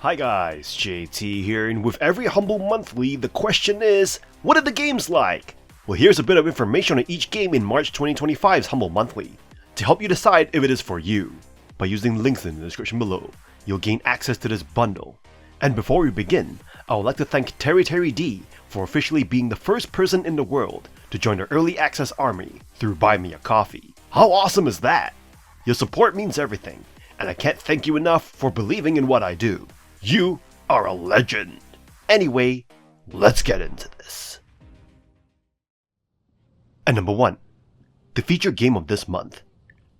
Hi guys, JT here, and with every Humble Monthly, the question is, what are the games like? Well, here's a bit of information on each game in March 2025's Humble Monthly, to help you decide if it is for you. By using links in the description below, you'll gain access to this bundle. And before we begin, I would like to thank Terry D for officially being the first person in the world to join the early access army through Buy Me a Coffee. How awesome is that? Your support means everything, and I can't thank you enough for believing in what I do. You are a legend. Anyway, let's get into this. And number 1, the featured game of this month,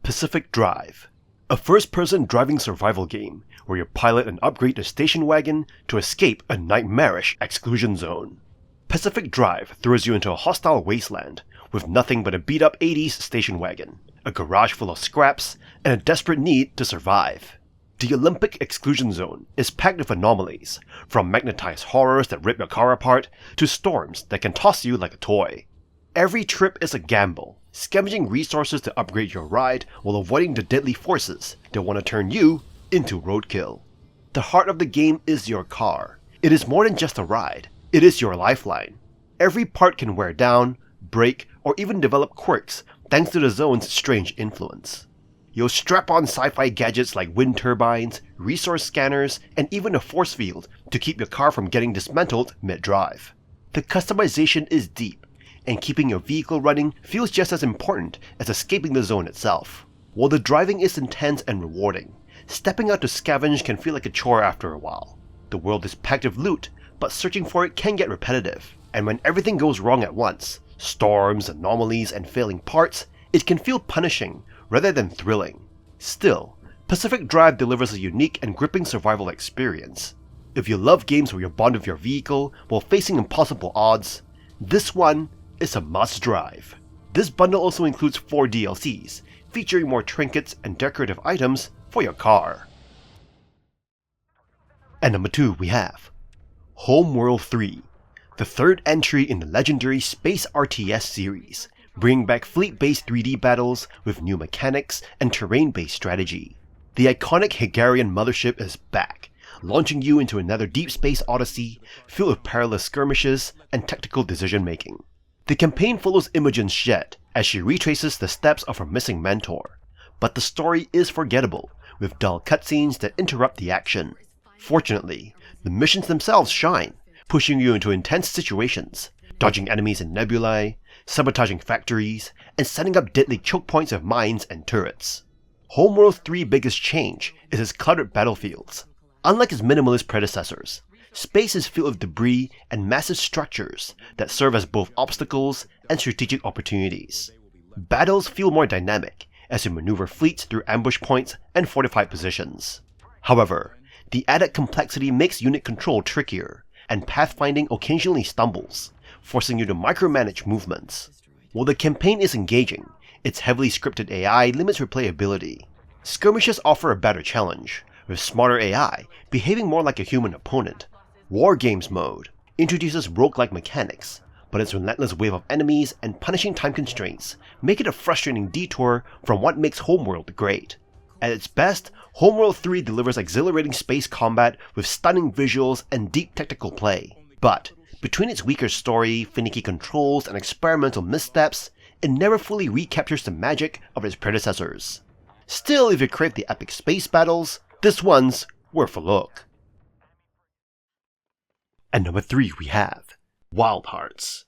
Pacific Drive, a first-person driving survival game where you pilot and upgrade a station wagon to escape a nightmarish exclusion zone. Pacific Drive throws you into a hostile wasteland with nothing but a beat-up 80s station wagon, a garage full of scraps, and a desperate need to survive. The Olympic exclusion zone is packed with anomalies, from magnetized horrors that rip your car apart to storms that can toss you like a toy. Every trip is a gamble, scavenging resources to upgrade your ride while avoiding the deadly forces that want to turn you into roadkill. The heart of the game is your car. It is more than just a ride, it is your lifeline. Every part can wear down, break, or even develop quirks thanks to the zone's strange influence. You'll strap on sci-fi gadgets like wind turbines, resource scanners, and even a force field to keep your car from getting dismantled mid-drive. The customization is deep, and keeping your vehicle running feels just as important as escaping the zone itself. While the driving is intense and rewarding, stepping out to scavenge can feel like a chore after a while. The world is packed with loot, but searching for it can get repetitive, and when everything goes wrong at once, storms, anomalies, and failing parts, it can feel punishing rather than thrilling. Still, Pacific Drive delivers a unique and gripping survival experience. If you love games where you bond with your vehicle while facing impossible odds, this one is a must-drive. This bundle also includes 4 DLCs, featuring more trinkets and decorative items for your car. And number 2 we have Homeworld 3, the third entry in the legendary Space RTS series, bringing back fleet-based 3D battles with new mechanics and terrain-based strategy. The iconic Hegarian mothership is back, launching you into another deep space odyssey filled with perilous skirmishes and tactical decision-making. The campaign follows Imogen's Jet as she retraces the steps of her missing mentor, but the story is forgettable, with dull cutscenes that interrupt the action. Fortunately, the missions themselves shine, pushing you into intense situations, dodging enemies in nebulae, sabotaging factories, and setting up deadly choke points of mines and turrets. Homeworld's 3 biggest change is its cluttered battlefields. Unlike its minimalist predecessors, space is filled with debris and massive structures that serve as both obstacles and strategic opportunities. Battles feel more dynamic as you maneuver fleets through ambush points and fortified positions. However, the added complexity makes unit control trickier, and pathfinding occasionally stumbles, forcing you to micromanage movements. While the campaign is engaging, its heavily scripted AI limits replayability. Skirmishes offer a better challenge, with smarter AI behaving more like a human opponent. War Games mode introduces roguelike mechanics, but its relentless wave of enemies and punishing time constraints make it a frustrating detour from what makes Homeworld great. At its best, Homeworld 3 delivers exhilarating space combat with stunning visuals and deep tactical play, but between its weaker story, finicky controls, and experimental missteps, it never fully recaptures the magic of its predecessors. Still, if you crave the epic space battles, this one's worth a look. And number 3 we have Wild Hearts,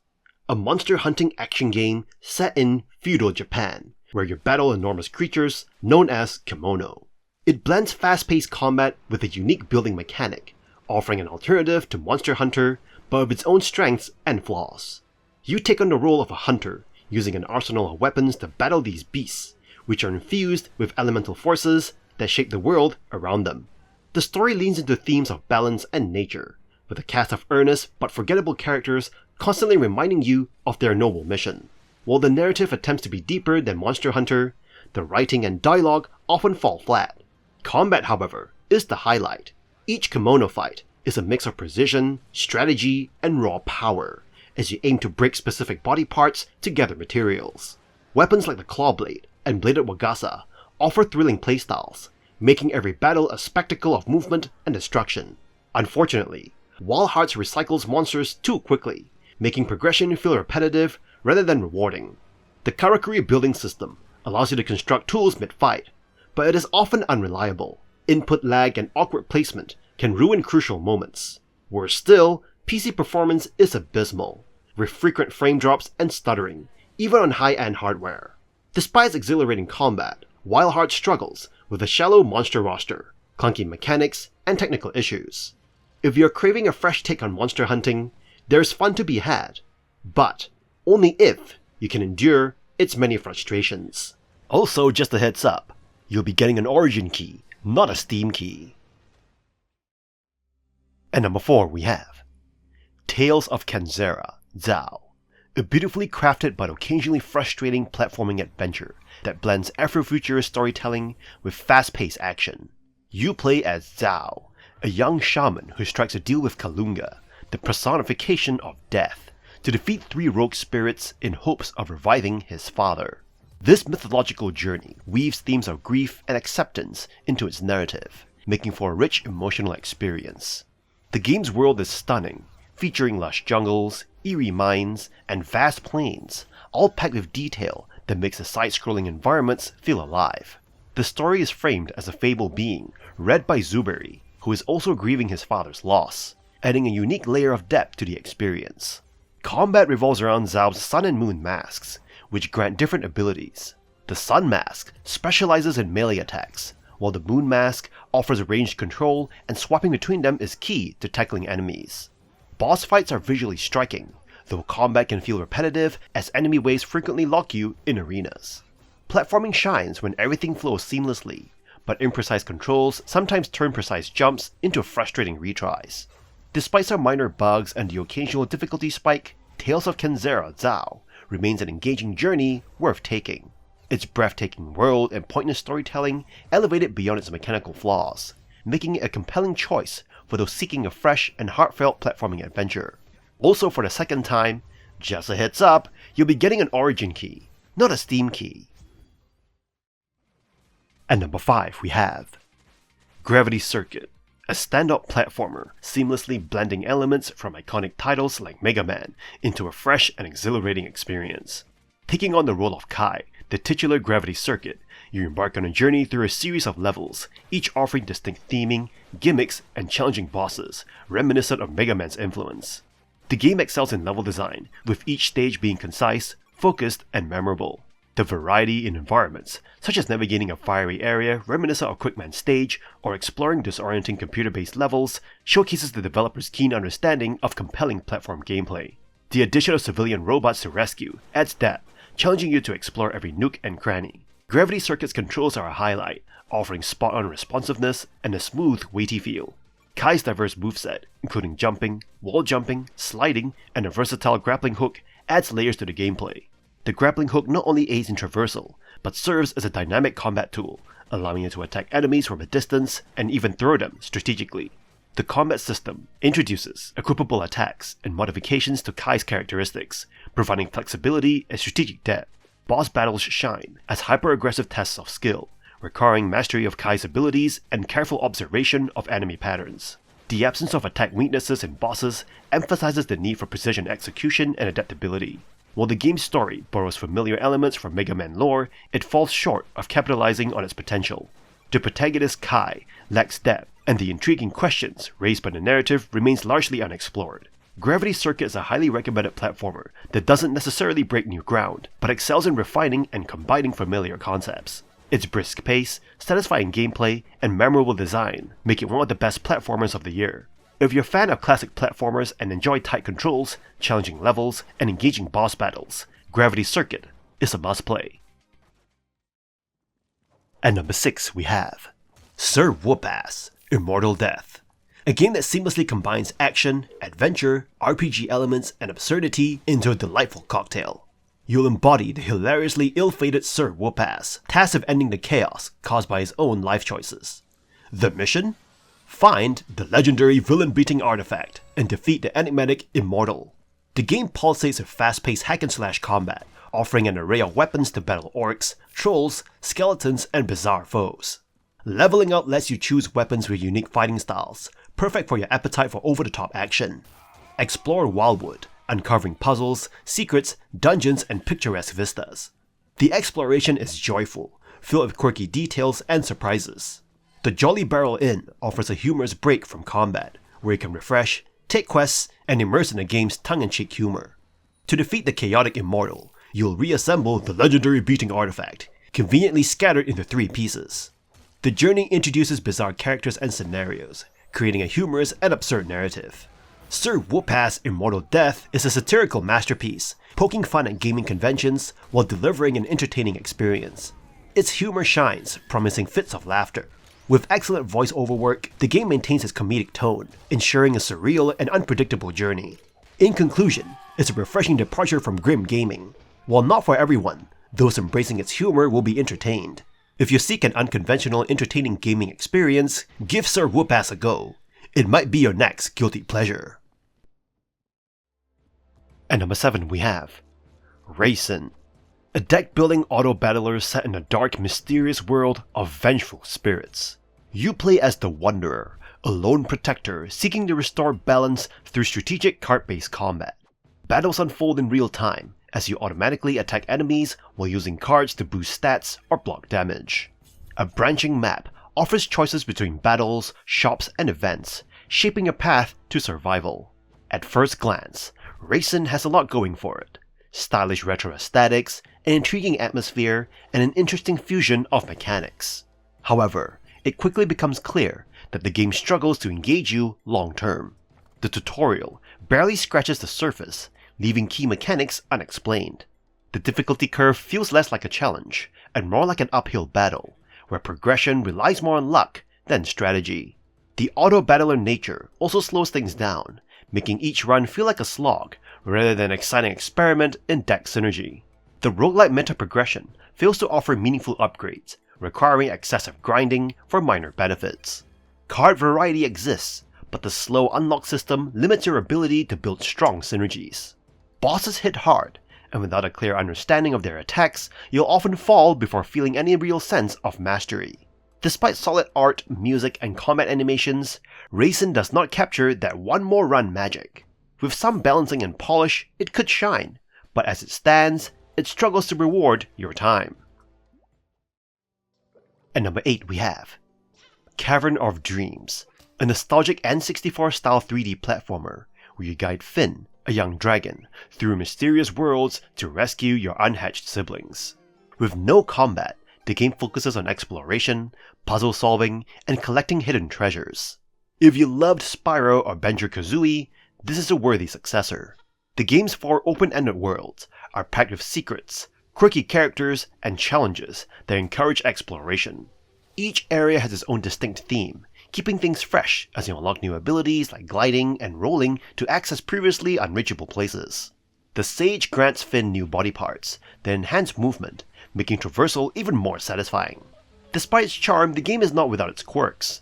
a monster hunting action game set in feudal Japan, where you battle enormous creatures known as kimono. It blends fast-paced combat with a unique building mechanic, offering an alternative to Monster Hunter, but with its own strengths and flaws. You take on the role of a hunter, using an arsenal of weapons to battle these beasts, which are infused with elemental forces that shape the world around them. The story leans into themes of balance and nature, with a cast of earnest but forgettable characters constantly reminding you of their noble mission. While the narrative attempts to be deeper than Monster Hunter, the writing and dialogue often fall flat. Combat, however, is the highlight. Each kimono fight is a mix of precision, strategy, and raw power, as you aim to break specific body parts to gather materials. Weapons like the claw blade and bladed wagasa offer thrilling playstyles, making every battle a spectacle of movement and destruction. Unfortunately, Wild Hearts recycles monsters too quickly, making progression feel repetitive rather than rewarding. The Karakuri building system allows you to construct tools mid-fight, but it is often unreliable. Input lag and awkward placement can ruin crucial moments. Worse still, PC performance is abysmal, with frequent frame drops and stuttering, even on high-end hardware. Despite its exhilarating combat, Wild Hearts struggles with a shallow monster roster, clunky mechanics, and technical issues. If you're craving a fresh take on monster hunting, there's fun to be had, but only if you can endure its many frustrations. Also, just a heads up, you'll be getting an Origin key, not a Steam key. And number 4 we have Tales of Kenzera, Zao, a beautifully crafted but occasionally frustrating platforming adventure that blends Afrofuturist storytelling with fast-paced action. You play as Zao, a young shaman who strikes a deal with Kalunga, the personification of death, to defeat 3 rogue spirits in hopes of reviving his father. This mythological journey weaves themes of grief and acceptance into its narrative, making for a rich emotional experience. The game's world is stunning, featuring lush jungles, eerie mines, and vast plains, all packed with detail that makes the side-scrolling environments feel alive. The story is framed as a fable being, read by Zuberi, who is also grieving his father's loss, adding a unique layer of depth to the experience. Combat revolves around Zao's Sun and Moon masks, which grant different abilities. The Sun mask specializes in melee attacks, while the Moon mask offers ranged control, and swapping between them is key to tackling enemies. Boss fights are visually striking, though combat can feel repetitive as enemy waves frequently lock you in arenas. Platforming shines when everything flows seamlessly, but imprecise controls sometimes turn precise jumps into frustrating retries. Despite some minor bugs and the occasional difficulty spike, Tales of Kenzera Zao remains an engaging journey worth taking. Its breathtaking world and poignant storytelling elevate it beyond its mechanical flaws, making it a compelling choice for those seeking a fresh and heartfelt platforming adventure. Also, for the second time, just a heads up, you'll be getting an Origin key, not a Steam key. And number 5 we have Gravity Circuit, a standout platformer seamlessly blending elements from iconic titles like Mega Man into a fresh and exhilarating experience. Taking on the role of Kai, the titular Gravity Circuit, you embark on a journey through a series of levels, each offering distinct theming, gimmicks, and challenging bosses, reminiscent of Mega Man's influence. The game excels in level design, with each stage being concise, focused, and memorable. The variety in environments, such as navigating a fiery area reminiscent of Quickman's stage or exploring disorienting computer-based levels, showcases the developer's keen understanding of compelling platform gameplay. The addition of civilian robots to rescue adds depth, challenging you to explore every nook and cranny. Gravity Circuit's controls are a highlight, offering spot-on responsiveness and a smooth, weighty feel. Kai's diverse moveset, including jumping, wall jumping, sliding, and a versatile grappling hook, adds layers to the gameplay. The grappling hook not only aids in traversal, but serves as a dynamic combat tool, allowing you to attack enemies from a distance and even throw them strategically. The combat system introduces equipable attacks and modifications to Kai's characteristics, providing flexibility and strategic depth. Boss battles shine as hyper-aggressive tests of skill, requiring mastery of Kai's abilities and careful observation of enemy patterns. The absence of attack weaknesses in bosses emphasizes the need for precision execution and adaptability. While the game's story borrows familiar elements from Mega Man lore, it falls short of capitalizing on its potential. The protagonist Kai lacks depth, and the intriguing questions raised by the narrative remains largely unexplored. Gravity Circuit is a highly recommended platformer that doesn't necessarily break new ground, but excels in refining and combining familiar concepts. Its brisk pace, satisfying gameplay, and memorable design make it one of the best platformers of the year. If you're a fan of classic platformers and enjoy tight controls, challenging levels, and engaging boss battles, Gravity Circuit is a must-play. At number 6 we have Sir Whoopass, Immortal Death, a game that seamlessly combines action, adventure, RPG elements, and absurdity into a delightful cocktail. You'll embody the hilariously ill-fated Sir Whoopass, tasked with ending the chaos caused by his own life choices. The mission? Find the legendary villain-beating artifact and defeat the enigmatic Immortal. The game pulsates with fast-paced hack-and-slash combat, offering an array of weapons to battle orcs, trolls, skeletons, and bizarre foes. Leveling up lets you choose weapons with unique fighting styles, perfect for your appetite for over-the-top action. Explore Wildwood, uncovering puzzles, secrets, dungeons, and picturesque vistas. The exploration is joyful, filled with quirky details and surprises. The Jolly Barrel Inn offers a humorous break from combat, where you can refresh, take quests, and immerse in the game's tongue-in-cheek humor. To defeat the chaotic Immortal, you'll reassemble the legendary beating artifact, conveniently scattered into 3 pieces. The journey introduces bizarre characters and scenarios, creating a humorous and absurd narrative. Sir Whoopass' Immortal Death is a satirical masterpiece, poking fun at gaming conventions while delivering an entertaining experience. Its humor shines, promising fits of laughter. With excellent voice-over work, the game maintains its comedic tone, ensuring a surreal and unpredictable journey. In conclusion, it's a refreshing departure from grim gaming. While not for everyone, those embracing its humor will be entertained. If you seek an unconventional, entertaining gaming experience, give Sir Whoopass a go. It might be your next guilty pleasure. At number 7 we have Racine, a deck-building auto-battler set in a dark, mysterious world of vengeful spirits. You play as the Wanderer, a lone protector seeking to restore balance through strategic card-based combat. Battles unfold in real time, as you automatically attack enemies while using cards to boost stats or block damage. A branching map offers choices between battles, shops, and events, shaping a path to survival. At first glance, Racine has a lot going for it. Stylish retro aesthetics, an intriguing atmosphere, and an interesting fusion of mechanics. However, it quickly becomes clear that the game struggles to engage you long-term. The tutorial barely scratches the surface, leaving key mechanics unexplained. The difficulty curve feels less like a challenge, and more like an uphill battle, where progression relies more on luck than strategy. The auto-battler nature also slows things down, making each run feel like a slog rather than an exciting experiment in deck synergy. The roguelike meta progression fails to offer meaningful upgrades, requiring excessive grinding for minor benefits. Card variety exists, but the slow unlock system limits your ability to build strong synergies. Bosses hit hard, and without a clear understanding of their attacks, you'll often fall before feeling any real sense of mastery. Despite solid art, music, and combat animations, Racine does not capture that one more run magic. With some balancing and polish, it could shine, but as it stands, it struggles to reward your time. At number 8 we have Cavern of Dreams, a nostalgic N64-style 3D platformer where you guide Finn, a young dragon, through mysterious worlds to rescue your unhatched siblings. With no combat, the game focuses on exploration, puzzle solving, and collecting hidden treasures. If you loved Spyro or Banjo-Kazooie, this is a worthy successor. The game's 4 open-ended worlds are packed with secrets, quirky characters, and challenges that encourage exploration. Each area has its own distinct theme, keeping things fresh as you unlock new abilities like gliding and rolling to access previously unreachable places. The Sage grants Finn new body parts that enhance movement, making traversal even more satisfying. Despite its charm, the game is not without its quirks.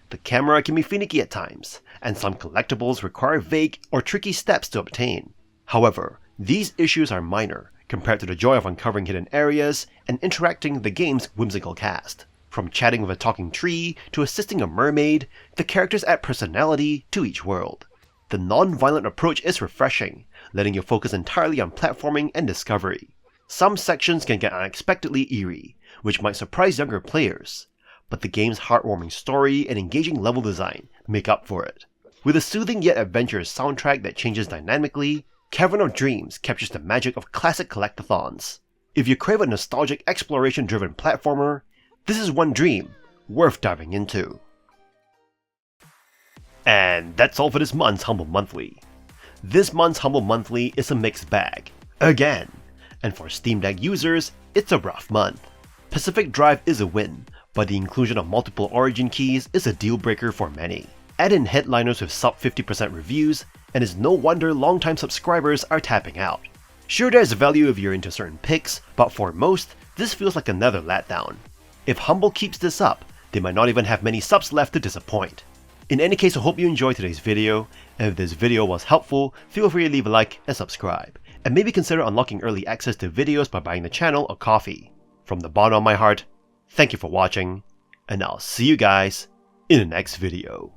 The camera can be finicky at times, and some collectibles require vague or tricky steps to obtain. However, these issues are minor compared to the joy of uncovering hidden areas and interacting with the game's whimsical cast. From chatting with a talking tree to assisting a mermaid, the characters add personality to each world. The non-violent approach is refreshing, letting you focus entirely on platforming and discovery. Some sections can get unexpectedly eerie, which might surprise younger players, but the game's heartwarming story and engaging level design make up for it. With a soothing yet adventurous soundtrack that changes dynamically, Cavern of Dreams captures the magic of classic collectathons. If you crave a nostalgic exploration-driven platformer, this is one dream worth diving into. And that's all for this month's Humble Monthly. This month's Humble Monthly is a mixed bag, again, and for Steam Deck users, it's a rough month. Pacific Drive is a win, but the inclusion of multiple origin keys is a deal breaker for many. Add in headliners with sub 50% reviews, and it's no wonder longtime subscribers are tapping out. Sure, there's value if you're into certain picks, but for most, this feels like another letdown. If Humble keeps this up, they might not even have many subs left to disappoint. In any case, I hope you enjoyed today's video, and if this video was helpful, feel free to leave a like and subscribe, and maybe consider unlocking early access to videos by buying the channel a coffee. From the bottom of my heart, thank you for watching, and I'll see you guys in the next video.